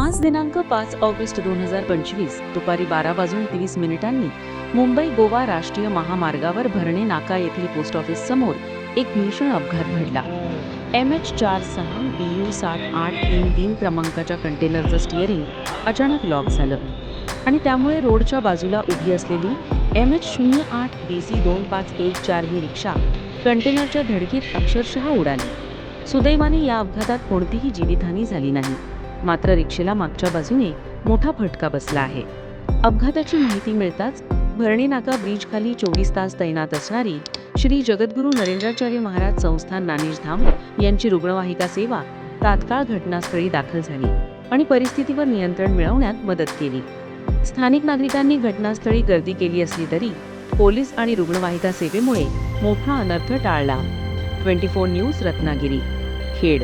आज दिनांक 5 ऑगस्ट 2025 दुपारी 12:30 मुंबई गोवा राष्ट्रीय महामार्गावर भरणे नाका येथील पोस्ट ऑफिस समोर एक भीषण अपघात घडला. MH46 BU 7833 क्रमांकाच्या कंटेनरचं स्टिअरिंग अचानक लॉक झालं आणि त्यामुळे रोडच्या बाजूला उभी असलेली MH08 BC 2514 ही रिक्षा कंटेनरच्या धडकीत अक्षरशः उडाली. सुदैवाने या अपघातात कोणतीही जीवितहानी झाली नाही, मात्र रिक्षेला मागच्या बाजूने मोठा फटका बसला आहे. अपघाताची माहिती मिळताच भरणी नाका ब्रिज खाली 24 तास तैनात असणारी श्री जगद्गुरू नरेंद्राचार्य महाराज संस्थान नाणेशधाम यांची रुग्णवाहिका सेवा तात्काळ घटनास्थळी दाखल झाली आणि परिस्थितीवर नियंत्रण मिळवण्यात मदत केली. स्थानिक नागरिकांनी घटनास्थळी गर्दी केली असली तरी पोलीस आणि रुग्णवाहिका सेवेमुळे मोठा अनर्थ टाळला. 24 न्यूज रत्नागिरी, खेड.